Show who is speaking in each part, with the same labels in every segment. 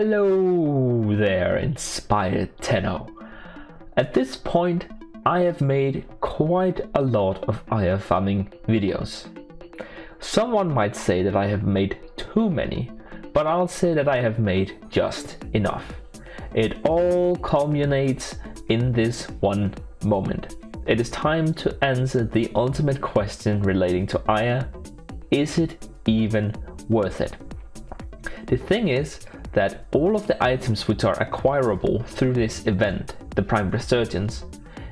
Speaker 1: Hello there, Inspired Tenno. At this point, I have made quite a lot of IR farming videos. Someone might say that I have made too many, but I'll say that I have made just enough. It all culminates in this one moment. It is time to answer the ultimate question relating to IR. Is it even worth it? The thing is that all of the items which are acquirable through this event, the Prime Resurgence,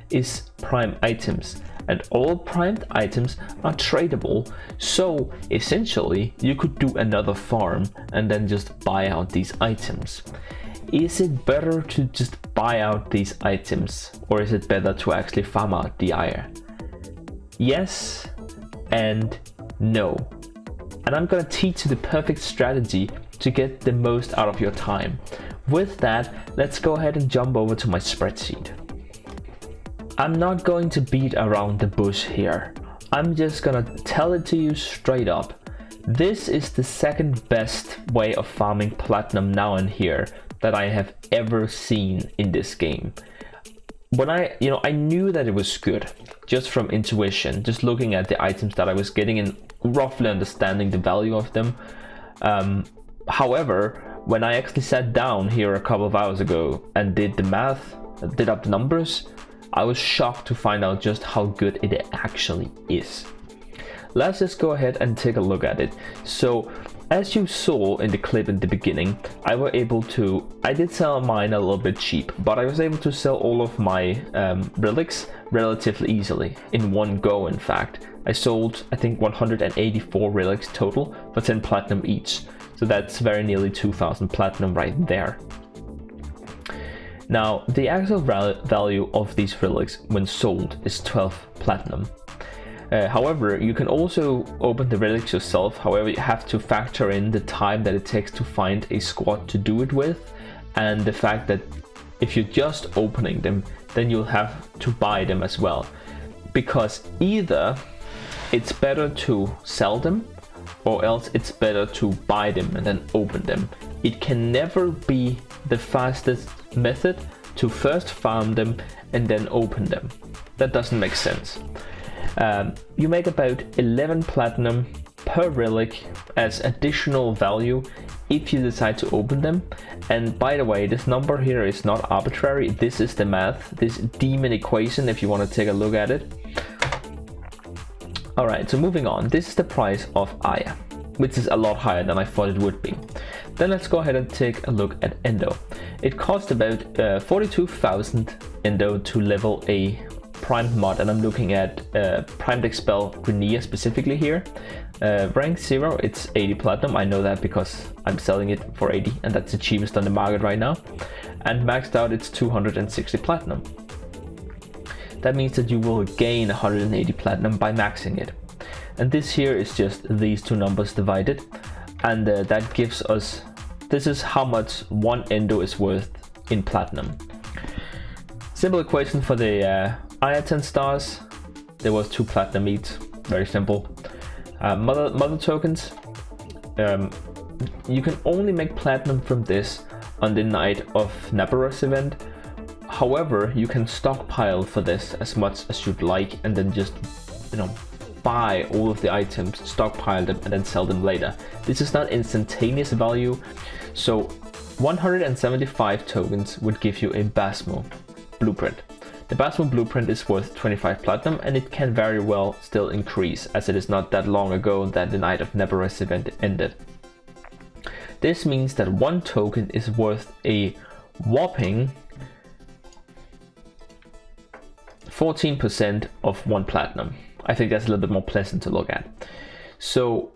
Speaker 1: is prime items, and all primed items are tradable, so essentially you could do another farm and then just buy out these items. Is it better to just buy out these items, or is it better to actually farm out the IR? Yes and no. And I'm gonna teach you the perfect strategy to get the most out of your time. With that, let's go ahead and jump over to my spreadsheet. I'm not going to beat around the bush here. I'm just gonna tell it to you straight up. This is the second best way of farming platinum now and here that I have ever seen in this game. When I knew that it was good just from intuition, just looking at the items that I was getting and roughly understanding the value of them. However, when I actually sat down here a couple of hours ago and did the math, did up the numbers, I was shocked to find out just how good it actually is. Let's just go ahead and take a look at it. So, as you saw in the clip in the beginning, I did sell mine a little bit cheap, but I was able to sell all of my relics relatively easily, in one go in fact. I sold, I think, 184 relics total for 10 platinum each. So that's very nearly 2,000 platinum right there. Now, the actual value of these relics when sold is 12 platinum. However, you can also open the relics yourself. However, you have to factor in the time that it takes to find a squad to do it with, and the fact that if you're just opening them, then you'll have to buy them as well. Because either it's better to sell them, or else it's better to buy them and then open them. It can never be the fastest method to first farm them and then open them. That doesn't make sense. You make about 11 platinum per relic as additional value if you decide to open them. And by the way, this number here is not arbitrary. This is the math, this demon equation, if you want to take a look at it. Alright, so moving on, this is the price of IR, which is a lot higher than I thought it would be. Then let's go ahead and take a look at Endo. It cost about 42,000 Endo to level a primed mod, and I'm looking at Primed Expel Grenier specifically here. Rank 0, it's 80 platinum, I know that because I'm selling it for 80 and that's the cheapest on the market right now. And maxed out it's 260 platinum. That means that you will gain 180 platinum by maxing it. And this here is just these two numbers divided, and that gives us, this is how much one endo is worth in platinum. Simple equation for the IR 10 stars, there was 2 platinum each, very simple. Mother tokens, you can only make platinum from this on the night of Nabarus event. However, you can stockpile for this as much as you'd like and then just, buy all of the items, stockpile them, and then sell them later. This is not instantaneous value, so 175 tokens would give you a Basmo blueprint. The Basmo blueprint is worth 25 platinum, and it can very well still increase, as it is not that long ago that the Night of Nabarus event ended. This means that one token is worth a whopping 14% of 1 platinum. I think that's a little bit more pleasant to look at. So,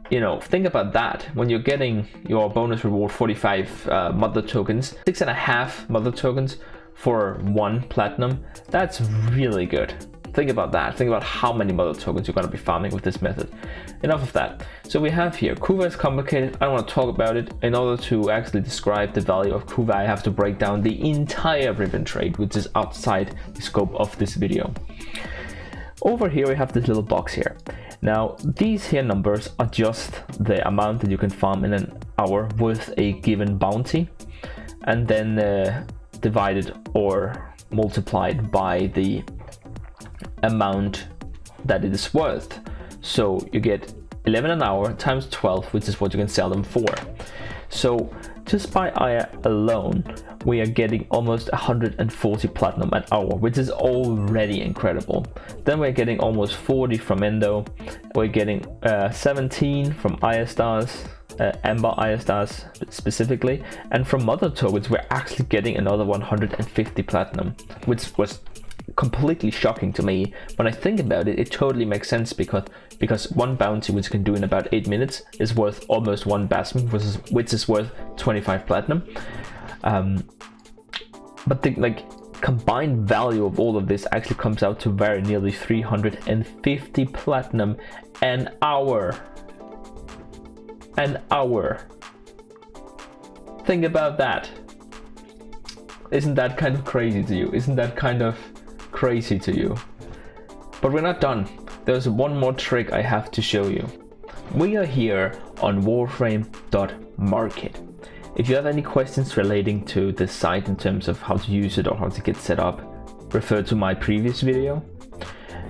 Speaker 1: think about that. When you're getting your bonus reward 45 mother tokens, 6.5 mother tokens for 1 platinum, that's really good. Think about that. Think about how many mother tokens you're going to be farming with this method. Enough of that. So we have here, Kuva is complicated. I don't want to talk about it. In order to actually describe the value of Kuva, I have to break down the entire ribbon trade, which is outside the scope of this video. Over here we have this little box here. Now these here numbers are just the amount that you can farm in an hour with a given bounty, and then divided or multiplied by the amount that it is worth. So you get 11 an hour times 12, which is what you can sell them for. So just by Aya alone, we are getting almost 140 platinum an hour, which is already incredible. Then we're getting almost 40 from Endo. We're getting 17 from Aya stars, Amber Aya stars specifically, and from Mother tokens we're actually getting another 150 platinum, which was completely shocking to me. When I think about it, it totally makes sense, because one bounty, which you can do in about 8 minutes, is worth almost one bastion, which is worth 25 platinum. But the combined value of all of this actually comes out to very nearly 350 platinum an hour. An hour. Think about that. Isn't that kind of crazy to you? Isn't that kind of crazy to you? But we're not done. There's one more trick I have to show you. We are here on Warframe.market. If you have any questions relating to the site in terms of how to use it or how to get set up, refer to my previous video.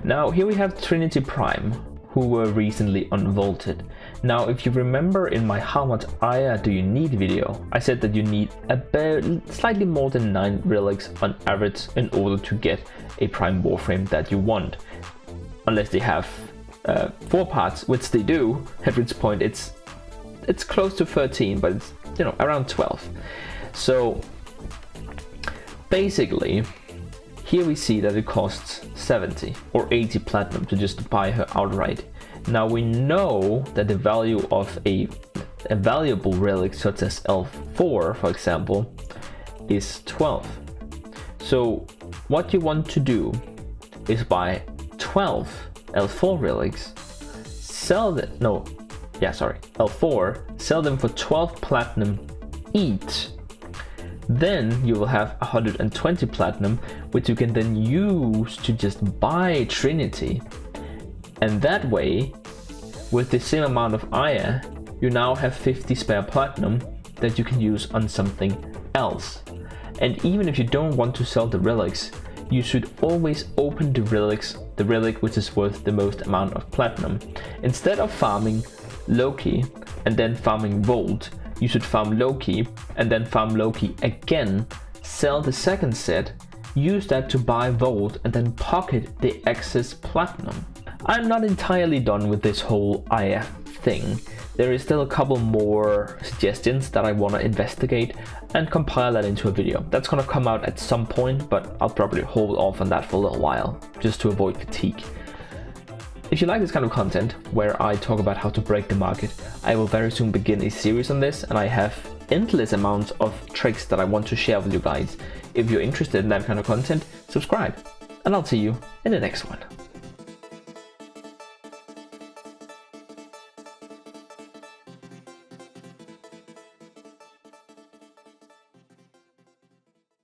Speaker 1: Now here we have Trinity Prime, who were recently unvaulted. Now if you remember in my how much Aya do you need video, I said that you need about slightly more than 9 relics on average in order to get a Prime Warframe that you want. Unless they have 4 parts, which they do, at which point it's close to 13, but it's, you know, around 12. So basically here we see that it costs 70 or 80 platinum to just buy her outright. Now we know that the value of a valuable relic such as L4, for example, is 12. So what you want to do is buy 12 L4 relics, sell them, L4, sell them for 12 platinum each. Then you will have 120 platinum, which you can then use to just buy Trinity. And that way, with the same amount of Aya, you now have 50 spare platinum that you can use on something else. And even if you don't want to sell the relics, you should always open the relic which is worth the most amount of platinum. Instead of farming Loki and then farming Volt, you should farm Loki and then farm Loki again, sell the second set, use that to buy Volt, and then pocket the excess platinum. I'm not entirely done with this whole Aya thing. There is still a couple more suggestions that I want to investigate and compile that into a video. That's going to come out at some point, but I'll probably hold off on that for a little while, just to avoid fatigue. If you like this kind of content, where I talk about how to break the market, I will very soon begin a series on this, and I have endless amounts of tricks that I want to share with you guys. If you're interested in that kind of content, subscribe, and I'll see you in the next one.